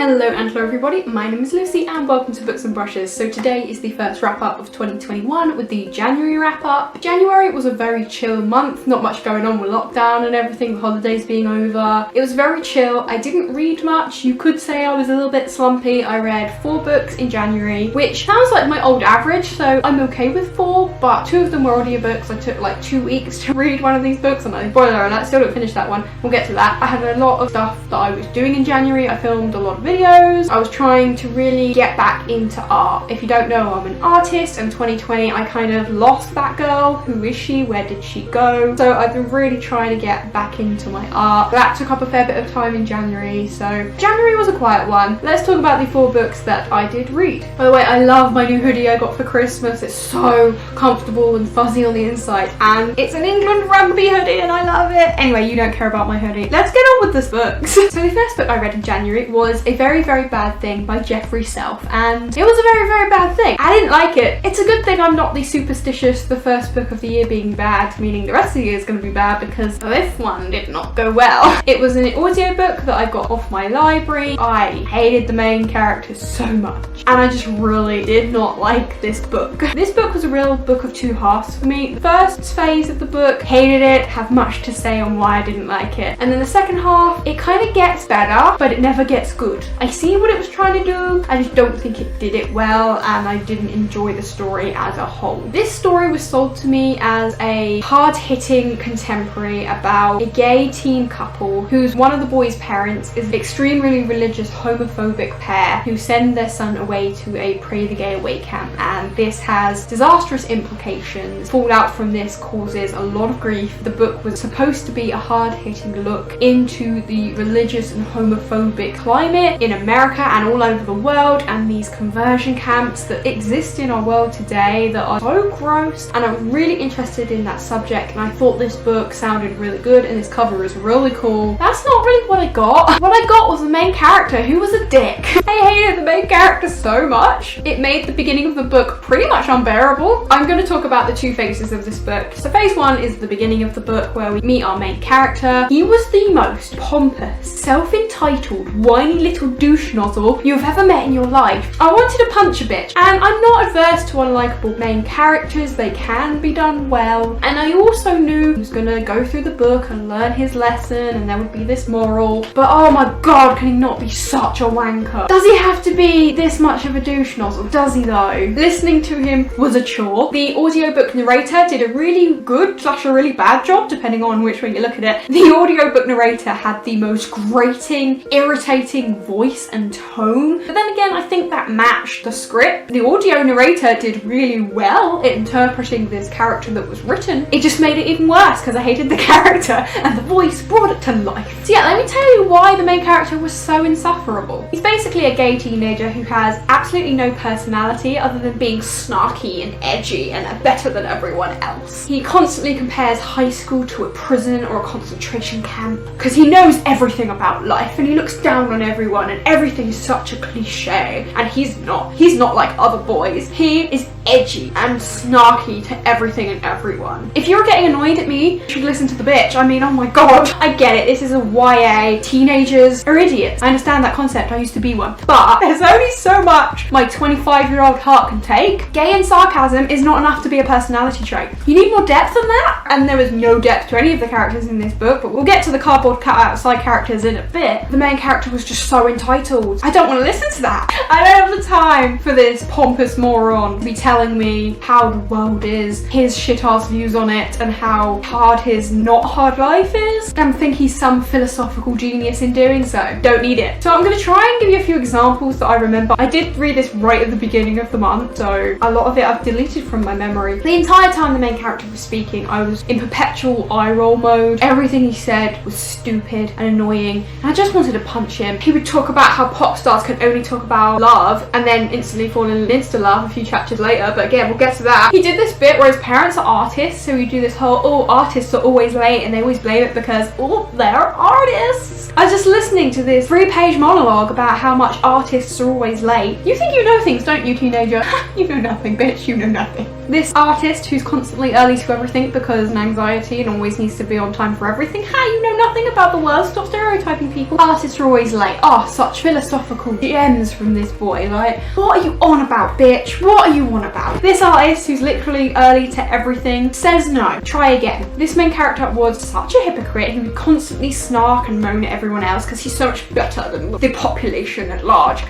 Hello everybody, my name is Lucy and welcome to Books and Brushes. So today is the first wrap up of 2021 with the January wrap up. January was a very chill month, not much going on with lockdown and everything, the holidays being over. It was very chill. I didn't read much. You could say I was a little bit slumpy. I read 4 books in January, which sounds like my old average, so I'm okay with 4, but 2 of them were audiobooks. I took like 2 weeks to read one of these books and spoiler alert, still don't finish that one. We'll get to that. I had a lot of stuff that I was doing in January. I filmed a lot of videos. I was trying to really get back into art. If you don't know, I'm an artist, and 2020 I kind of lost that girl. Who is she? Where did she go? So I've been really trying to get back into my art. That took up a fair bit of time in January, so January was a quiet one. Let's talk about the 4 books that I did read. By the way, I love my new hoodie I got for Christmas. It's so comfortable and fuzzy on the inside, and it's an England rugby hoodie and I love it. Anyway, you don't care about my hoodie. Let's get on with this book. So the first book I read in January was A Very Bad Thing by Jeffrey Self, and it was a very bad thing. I didn't like it. It's a good thing I'm not the superstitious, the first book of the year being bad, meaning the rest of the year is going to be bad, because this one did not go well. It was an audiobook that I got off my library. I hated the main character so much, and I just really did not like this book. This book was a real book of 2 halves for me. The first phase of the book, hated it, have much to say on why I didn't like it, and then the second half, it kind of gets better, but it never gets good. I see what it was trying to do, I just don't think it did it well, and I didn't enjoy the story as a whole. This story was sold to me as a hard-hitting contemporary about a gay teen couple whose one of the boys' parents is an extremely religious homophobic pair who send their son away to a Pray the Gay Away camp, and this has disastrous implications. Fallout from this causes a lot of grief. The book was supposed to be a hard-hitting look into the religious and homophobic climate in America and all over the world, and these conversion camps that exist in our world today that are so gross, and I'm really interested in that subject, and I thought this book sounded really good and this cover is really cool. That's not really what I got. What I got was the main character, who was a dick. I hated the main character so much. It made the beginning of the book pretty much unbearable. I'm going to talk about the 2 phases of this book. So phase 1 is the beginning of the book where we meet our main character. He was the most pompous, self-entitled, whiny little douche nozzle you've ever met in your life. I wanted to punch a bitch, and I'm not averse to unlikable main characters. They can be done well, and I also knew he was gonna go through the book and learn his lesson, and there would be this moral, but oh my god, can he not be such a wanker? Does he have to be this much of a douche nozzle? Does he though? Listening to him was a chore. The audiobook narrator did a really good / a really bad job, depending on which way you look at it. The audiobook narrator had the most grating, irritating voice and tone, but then again, I think that matched the script. The audio narrator did really well at interpreting this character that was written. It just made it even worse because I hated the character, and the voice brought it to life. So yeah, let me tell you why the main character was so insufferable. He's basically a gay teenager who has absolutely no personality other than being snarky and edgy and better than everyone else. He constantly compares high school to a prison or a concentration camp because he knows everything about life, and he looks down on everyone, and everything is such a cliche, and he's not like other boys. He is edgy and snarky to everything and everyone. If you're getting annoyed at me, you should listen to the bitch. I mean, oh my god. I get it, this is a YA, teenagers are idiots. I understand that concept, I used to be one, but there's only so much my 25-year-old heart can take. Gay and sarcasm is not enough to be a personality trait. You need more depth than that, and there was no depth to any of the characters in this book, but we'll get to the cardboard cutout side characters in a bit. The main character was just so entitled. I don't want to listen to that. I don't have the time for this pompous moron to be telling me how the world is, his shit-ass views on it, and how hard his not hard life is, and think he's some philosophical genius in doing so. Don't need it. So I'm going to try and give you a few examples that I remember. I did read this right at the beginning of the month, so a lot of it I've deleted from my memory. The entire time the main character was speaking, I was in perpetual eye roll mode. Everything he said was stupid and annoying, and I just wanted to punch him. He would talk about how pop stars can only talk about love and then instantly fall in insta love a few chapters later, but again, we'll get to that. He did this bit where his parents are artists, so we do this whole, oh, artists are always late, and they always blame it because, oh, they're artists. I was just listening to this 3-page monologue about how much artists are always late. You think you know things, don't you, teenager? You know nothing, bitch, you know nothing. This artist who's constantly early to everything because of anxiety and always needs to be on time for everything. Hi, you know nothing about the world, stop stereotyping people. Artists are always late. Oh, such philosophical gems from this boy. Like, what are you on about, bitch? What are you on about? This artist who's literally early to everything says no, try again. This main character was such a hypocrite. He would constantly snark and moan at everyone else because he's so much better than the population at large.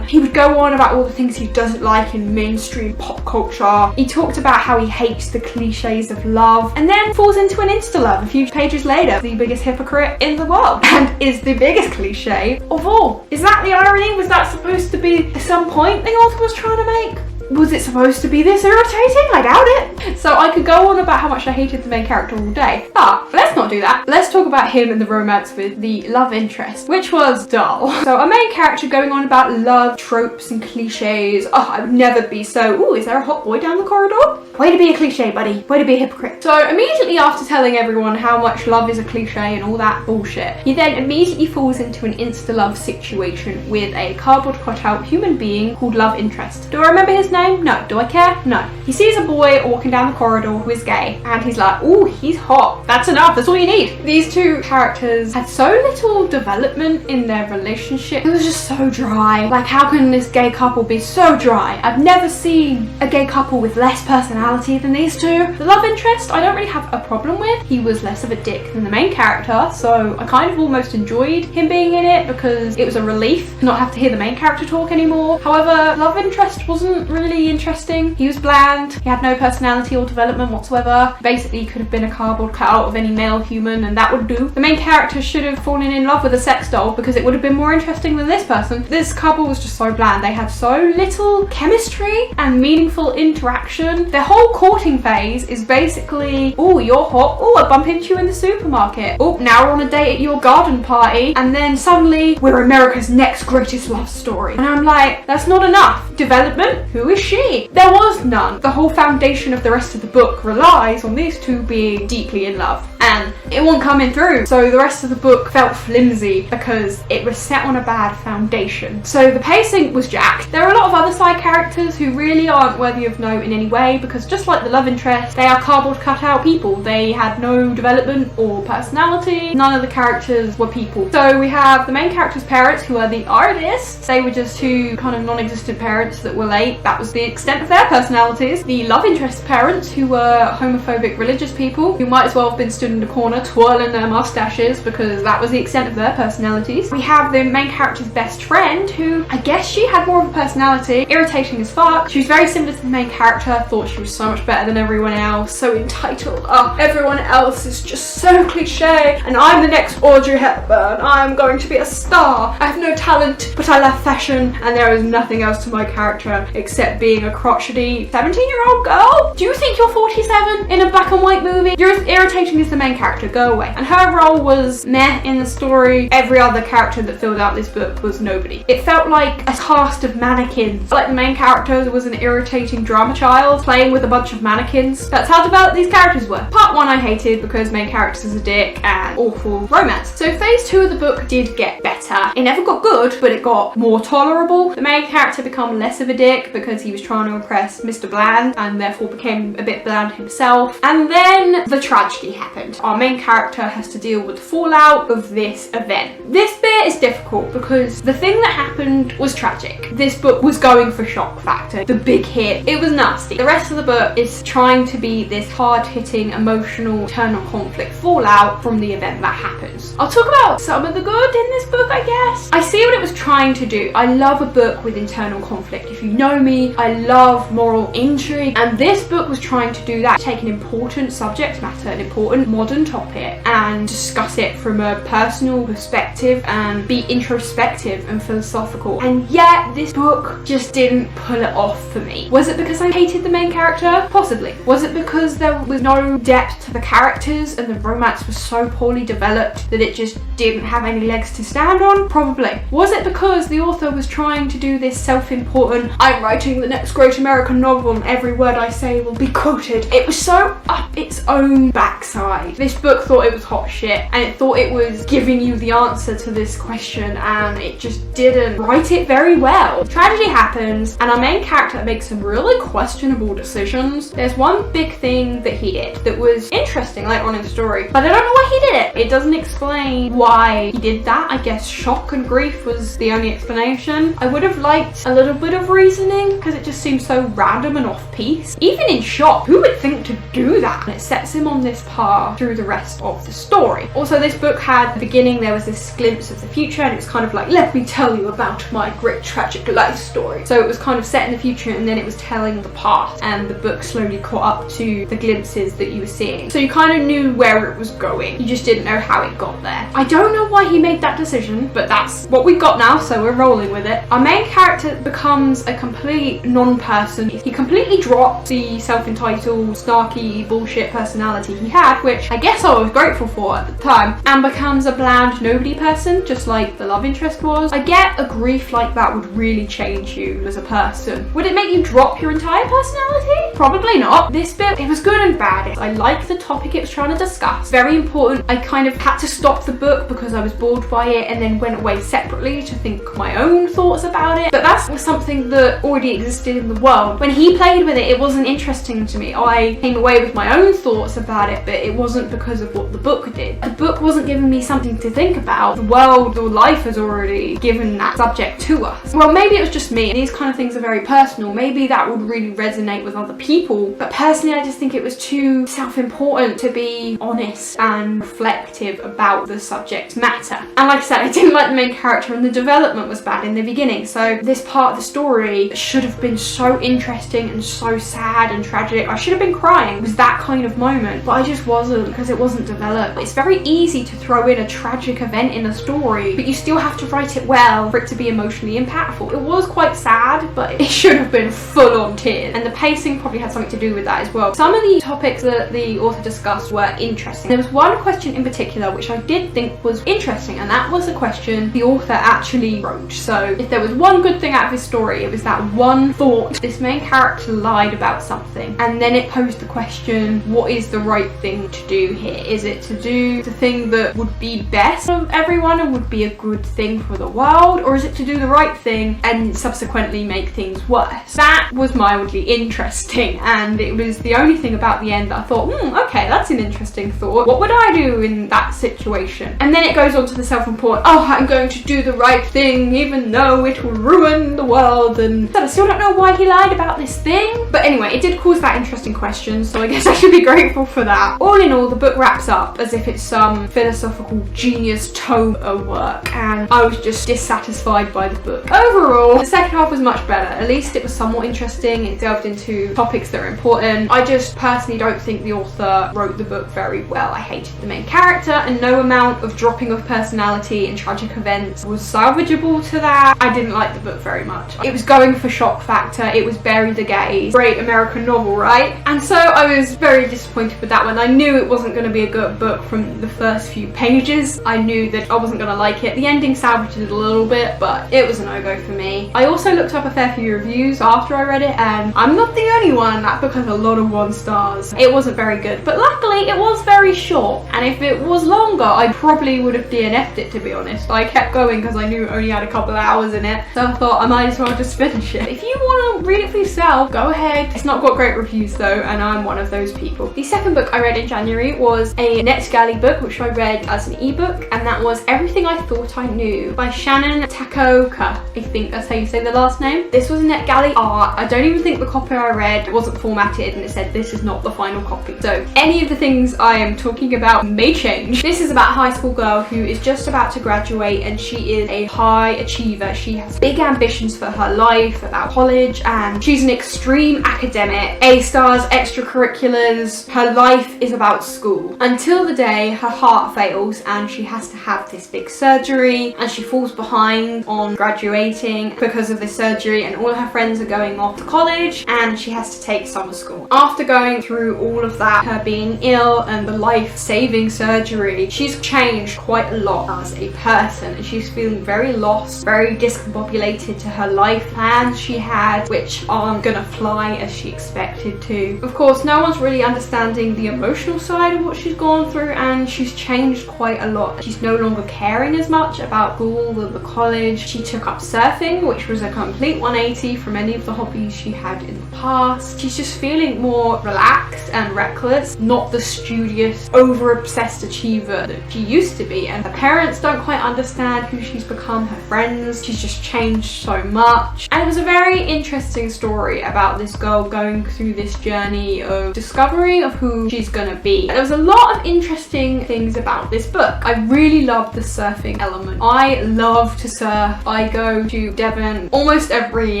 He would go on about all the things he doesn't like in mainstream pop culture. He talked about how he hates the cliches of love and then falls into an insta-love a few pages later. The biggest hypocrite in the world and is the biggest cliche of all. Is that the irony? Was that supposed to be some point the author was trying to make? Was it supposed to be this irritating? I doubt it. So I could go on about how much I hated the main character all day, but let's not do that. Let's talk about him and the romance with the love interest, which was dull. So a main character going on about love tropes and cliches. Oh, I would never be so, ooh, is there a hot boy down the corridor? Way to be a cliche, buddy. Way to be a hypocrite. So immediately after telling everyone how much love is a cliche and all that bullshit, he then immediately falls into an insta-love situation with a cardboard cutout human being called love interest. Do I remember his name? No. Do I care? No. He sees a boy walking down the corridor who is gay and he's like, ooh, he's hot. That's enough. That's all you need. These two characters had so little development in their relationship. It was just so dry. Like, how can this gay couple be so dry? I've never seen a gay couple with less personality than these two. The love interest, I don't really have a problem with. He was less of a dick than the main character, so I kind of almost enjoyed him being in it because it was a relief to not have to hear the main character talk anymore. However, love interest wasn't really interesting. He was bland. He had no personality or development whatsoever. Basically, he could have been a cardboard cutout of any male human and that would do. The main character should have fallen in love with a sex doll because it would have been more interesting than this person. This couple was just so bland. They had so little chemistry and meaningful interaction. Their whole courting phase is basically, oh, you're hot. Oh, I bump into you in the supermarket. Oh, now we're on a date at your garden party. And then suddenly we're America's next greatest love story. And I'm like, that's not enough. Development? Who is she? There was none. The whole foundation of the rest of the book relies on these two being deeply in love. And it wasn't coming through. So the rest of the book felt flimsy because it was set on a bad foundation. So the pacing was jacked. There are a lot of other side characters who really aren't worthy of note in any way because just like the love interest, they are cardboard cutout people. They had no development or personality. None of the characters were people. So we have the main character's parents who are the artists. They were just two kind of non-existent parents that were late. That was the extent of their personalities. The love interest parents who were homophobic religious people who might as well have been stood in the corner twirling their mustaches because that was the extent of their personalities. We have the main character's best friend who, I guess she had more of a personality, irritating as fuck. She was very similar to the main character, thought she was so much better than everyone else, so entitled. Oh, everyone else is just so cliche and I'm the next Audrey Hepburn. I'm going to be a star. I have no talent, but I love fashion and there is nothing else to my character except being a crotchety 17-year-old girl. Do you think you're 47 in a black and white movie? You're as irritating as the main character, go away. And her role was meh in the story. Every other character that filled out this book was nobody. It felt like a cast of mannequins. Like the main character was an irritating drama child playing with a bunch of mannequins. That's how developed these characters were. Part 1 I hated because main character is a dick and awful romance. So phase 2 of the book did get better. It never got good, but it got more tolerable. The main character became less of a dick because he was trying to impress Mr. Bland and therefore became a bit bland himself. And then the tragedy happened. Our main character has to deal with the fallout of this event. This bit is difficult because the thing that happened was tragic. This book was going for shock factor, the big hit. It was nasty. The rest of the book is trying to be this hard-hitting, emotional, internal conflict fallout from the event that happens. I'll talk about some of the good in this book, I guess. I see what it was trying to do. I love a book with internal conflict. If you know me, I love moral intrigue, and this book was trying to do that. Take an important subject matter, an important modern topic, and discuss it from a personal perspective and be introspective and philosophical. And yet this book just didn't pull it off for me. Was it because I hated the main character? Possibly. Was it because there was no depth to the characters and the romance was so poorly developed that it just didn't have any legs to stand carried on? Probably. Was it because the author was trying to do this self-important, I'm writing the next great American novel and every word I say will be quoted? It was so up its own backside. This book thought it was hot shit and it thought it was giving you the answer to this question, and it just didn't write it very well. Tragedy happens and our main character makes some really questionable decisions. There's one big thing that he did that was interesting later on in the story, but I don't know why he did it. It doesn't explain why he did that. I guess shock and grief was the only explanation. I would have liked a little bit of reasoning because it just seems so random and off-piece. Even in shock, who would think to do that? And it sets him on this path through the rest of the story. Also, this book had the beginning, there was this glimpse of the future, and it was kind of like, let me tell you about my great tragic life story. So it was kind of set in the future and then it was telling the past, and the book slowly caught up to the glimpses that you were seeing. So you kind of knew where it was going, you just didn't know how it got there. I don't know why he made that decision, but that's what we got now, so we're rolling with it. Our main character becomes a complete non-person. He completely drops the self-entitled, snarky, bullshit personality he had, which I guess I was grateful for at the time, and becomes a bland nobody person, just like the love interest was. I get a grief like that would really change you as a person. Would it make you drop your entire personality? Probably not. This bit, it was good and bad. I like the topic it was trying to discuss. Very important. I kind of had to stop the book because I was bored by it and then went away separately to think my own thoughts about it. But that was something that already existed in the world. When he played with it, it wasn't interesting to me. I came away with my own thoughts about it, but it wasn't because of what the book did. The book wasn't giving me something to think about. The world or life has already given that subject to us. Well, maybe it was just me. These kind of things are very personal. Maybe that would really resonate with other people. But personally, I just think it was too self-important to be honest and reflective about the subject matter. And like I said, I didn't like the main character and the development was bad in the beginning. So this part of the story should have been so interesting and so sad and tragic. I should have been crying. It was that kind of moment, but I just wasn't because it wasn't developed. It's very easy to throw in a tragic event in a story, but you still have to write it well for it to be emotionally impactful. It was quite sad, but it should have been full on tears, and the pacing probably had something to do with that as well. Some of the topics that the author discussed were interesting. There was one question in particular which I did think was interesting, and that was a question the author actually wrote. So if there was one good thing out of his story, it was that one thought. This main character lied about something, and then it posed the question, what is the right thing to do here? Is it to do the thing that would be best for everyone and would be a good thing for the world, or is it to do the right thing and subsequently make things worse? That was mildly interesting, and it was the only thing about the end that I thought, okay, that's an interesting thought. What would I do in that situation? And then it goes on to the self-important, oh, I'm going to do the right thing even though it will ruin the world, and I still don't know why he lied about this thing. But anyway, it did cause that interesting question, so I guess I should be grateful for that. All in all, the book wraps up as if it's some philosophical genius tome of work, and I was just dissatisfied by the book. Overall, the second half was much better. At least it was somewhat interesting. It delved into topics that are important. I just personally don't think the author wrote the book very well. I hated the main character, and no amount of dropping of personality and tragic events was salvageable to that. I didn't like the book very much. It was going for shock factor. It was bury the gays. Great American novel, right? And so I was very disappointed with that one. I knew it wasn't going to be a good book from the first few pages. I knew that I wasn't going to like it. The ending salvaged it a little bit, but it was a no-go for me. I also looked up a fair few reviews after I read it, and I'm not the only one. That book has a lot of 1 stars. It wasn't very good, but luckily it was very short, and if it was longer, I probably would have DNF'd it, to be honest. I kept going because I knew it only had a couple of hours in it, so I thought I might as well just finish it. If you want to read it for yourself, go ahead. It's not got great reviews though, and I'm one of those people. The second book I read in January was a NetGalley book, which I read as an ebook, and that was Everything I Thought I Knew by Shannon Takoka. I think that's how you say the last name. This was a NetGalley art. I don't even think the copy I read wasn't formatted, and it said this is not the final copy. So any of the things I am talking about may change. This is about a high school girl who is just about to graduate, and she is a high achiever. She has big ambitions for her life, about college, and she's an extreme academic. A stars, extracurriculars. Her life is about school. Until the day her heart fails and she has to have this big surgery, and she falls behind on graduating because of this surgery, and all her friends are going off to college and she has to take summer school. After going through all of that, her being ill and the life-saving surgery, she's changed quite a lot as a person. person, and she's feeling very lost, very discombobulated to her life plans she had, which aren't gonna fly as she expected to. Of course, no one's really understanding the emotional side of what she's gone through, and she's changed quite a lot. She's no longer caring as much about school or the college. She took up surfing, which was a complete 180 from any of the hobbies she had in the past. She's just feeling more relaxed and reckless, not the studious, over-obsessed achiever that she used to be. And her parents don't quite understand who she's become, her friends. She's just changed so much. And it was a very interesting story about this girl going through this journey of discovery of who she's gonna be. There was a lot of interesting things about this book. I really loved the surfing element. I love to surf. I go to Devon almost every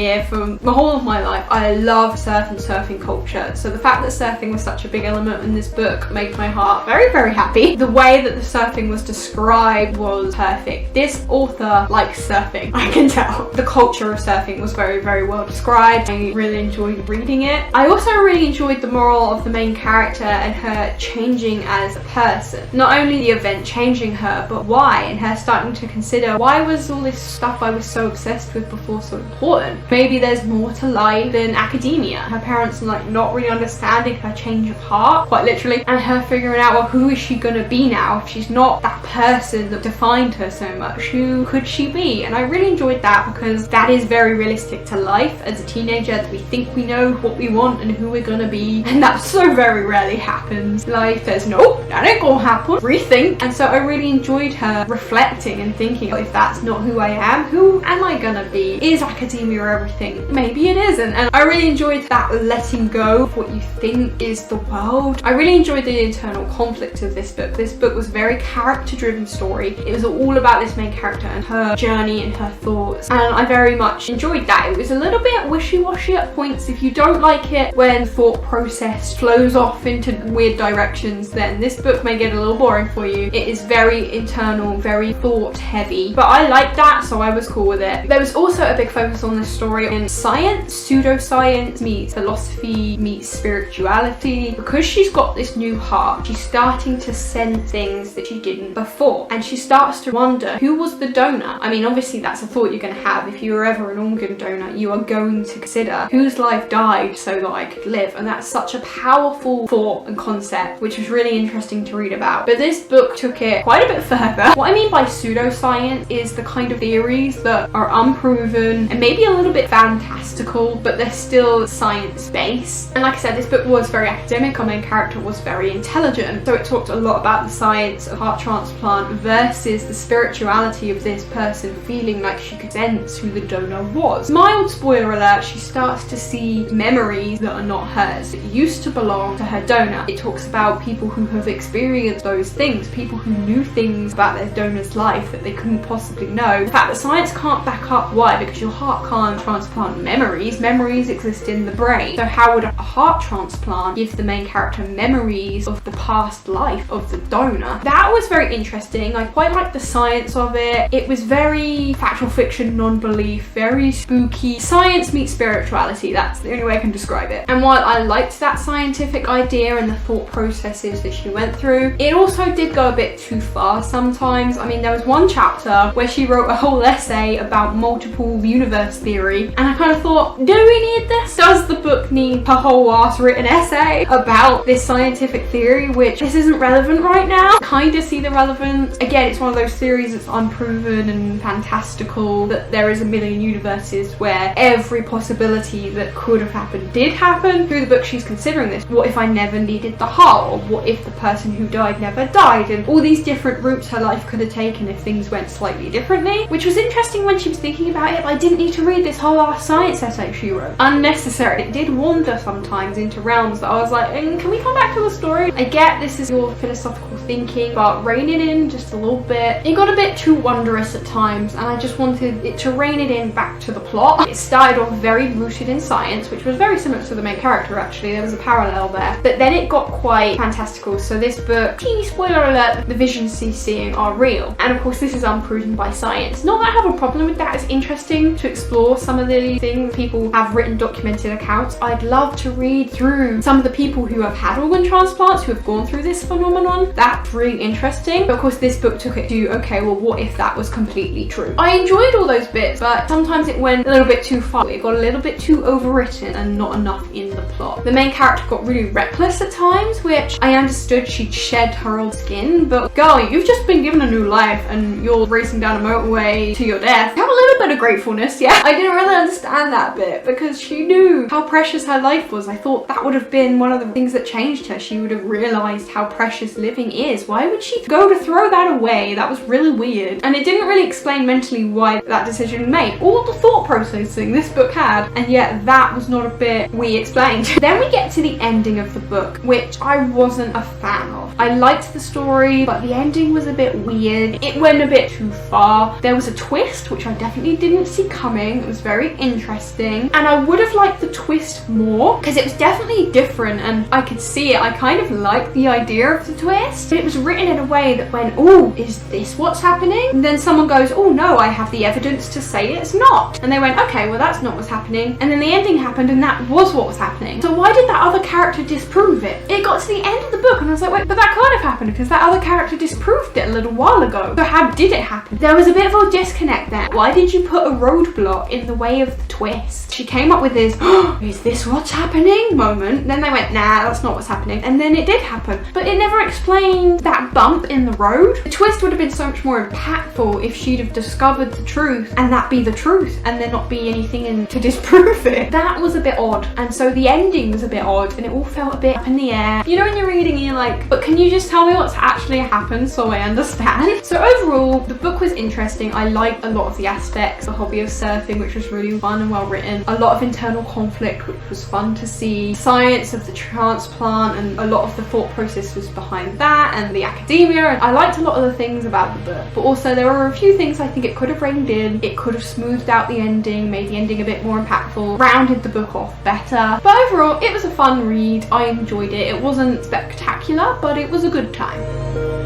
year for the whole of my life. I love surf and surfing culture. So the fact that surfing was such a big element in this book made my heart very, very happy. The way that the surfing was described was perfect. This author likes surfing, I can tell. The culture of surfing was very, very well described. I really enjoyed reading it. I also really enjoyed the moral of the main character and her changing as a person. Not only the event changing her, but why, and her starting to consider, why was all this stuff I was so obsessed with before so important? Maybe there's more to life than academia. Her parents like not really understanding her change of heart, quite literally, and her figuring out, well, who is she gonna be now if she's not that person that defined her so much? Who could she be? And I really enjoyed that because that is very realistic to life as a teenager, that we think we know what we want and who we're gonna be, and that so very rarely happens. Life says, nope, that ain't gonna happen. Rethink. And so I really enjoyed her reflecting and thinking, if that's not who I am, who am I gonna be? Is academia everything? Maybe it isn't. And I really enjoyed that letting go of what you think is the world. I really enjoyed the internal conflict of this book. This book was a very character-driven story. It was all about this main character and her journey and her thoughts, and I very much enjoyed that. It was a little bit wishy-washy at points. If you don't like it when thought process flows off into weird directions, then this book may get a little boring for you. It is very internal, very thought heavy, but I like that, so I was cool with it. There was also a big focus on this story in science. Pseudoscience meets philosophy meets spirituality. Because she's got this new heart, she's starting to sense things that she didn't before, and she starts to wonder, who was the donor? I mean, obviously that's a thought you're going to have. If you were ever an organ donor, you are going to consider whose life died so that I could live, and that's such a powerful thought and concept, which was really interesting to read about. But this book took it quite a bit further. What I mean by pseudoscience is the kind of theories that are unproven and maybe a little bit fantastical, but they're still science-based. And like I said, this book was very academic. Our main character was very intelligent, so it talked a lot about the science of heart transplant versus the spirituality of this person feeling like she could sense who the donor was. Mild spoiler alert, she starts to see memories that are not hers, that used to belong to her donor. It talks about people who have experienced those things, people who knew things about their donor's life that they couldn't possibly know. The fact that science can't back up why, because your heart can't transplant memories. Memories exist in the brain. So how would a heart transplant give the main character memories of the past life of the donor? That was very interesting. I quite liked the science of it. It was very factual fiction, non-belief, very spooky. Science meets spirituality. That's the only way I can describe it. And while I liked that scientific idea and the thought processes that she went through, it also did go a bit too far sometimes. I mean, there was one chapter where she wrote a whole essay about multiple universe theory, and I kind of thought, do we need this? Does the book need a whole ass written essay about this scientific theory, which this isn't relevant right now? Kind of see the relevance. Again, it's one of those theories that's unproven and fantastical, that there is a million universes where every possibility that could have happened did happen. Through the book, she's considering this. What if I never needed the heart? Or what if the person who died never died? And all these different routes her life could have taken if things went slightly differently, which was interesting when she was thinking about it, but I didn't need to read this whole ass science essay she wrote. Unnecessary. It did wander sometimes into realms that I was like, can we come back to the story? I get this is your philosophical thinking, but rein it in just a little bit. It got a bit too wondrous at times, and I just wanted it to rein it in back to the plot. It started off very rooted in science, which was very similar to the main character actually. There was a parallel there. But then it got quite fantastical. So this book, teeny spoiler alert, the visions she's seeing are real. And of course this is unproven by science. Not that I have a problem with that. It's interesting to explore some of the things people have written documented accounts. I'd love to read through some of the people who have had organ transplants, who have gone through this phenomenon. That That's really interesting. But of course this book took it to, okay, well what if that was completely true? I enjoyed all those bits, but sometimes it went a little bit too far. It got a little bit too overwritten and not enough in the plot. The main character got really reckless at times, which I understood she'd shed her old skin, but girl, you've just been given a new life and you're racing down a motorway to your death. Have a little bit of gratefulness, yeah? I didn't really understand that bit because she knew how precious her life was. I thought that would have been one of the things that changed her. She would have realized how precious living is. Why would she go to throw that away? That was really weird. And it didn't really explain mentally why that decision was made. All the thought processing this book had, and yet that was not a bit we explained. Then we get to the ending of the book, which I wasn't a fan of. I liked the story, but the ending was a bit weird. It went a bit too far. There was a twist, which I definitely didn't see coming. It was very interesting, and I would have liked the twist more because it was definitely different and I could see it. I kind of liked the idea of the twist, but it was written in a way that went, oh, is this what's happening? And then someone goes, oh no, I have the evidence to say it's not. And they went, okay, well that's not what's happening. And then the ending happened and that was what was happening. So why did that other character disprove it? It got to the end of the book and I was like, wait, but that can't have happened because that other character disproved it a little while ago. So how did it happen? There was a bit of a disconnect there. Why did you put a roadblock in the way of the twist? She came up with this, oh, is this what's happening moment? Then they went, nah, that's not what's happening. And then it did happen. But it never explained that bump in the road. The twist would have been so much more impactful if she'd have discovered the truth and that be the truth and there not be anything in to disprove it. That was a bit odd. And so the ending was a bit odd and it all felt a bit up in the air. You know when you're reading and you're like, but can you just tell me what's actually happened so I understand? So overall, the book was interesting. I liked a lot of the aspects, the hobby of surfing, which was really fun and well written. A lot of internal conflict, which was fun to see. Science of the transplant and a lot of the thought process was behind that, and the academia. And I liked a lot of the things about the book, but also there were a few things I think it could have reined in. It could have smoothed out the ending, made the ending a bit more impactful, rounded the book off better. But overall, it was a fun read. I enjoyed it. It wasn't spectacular, but it was a good time.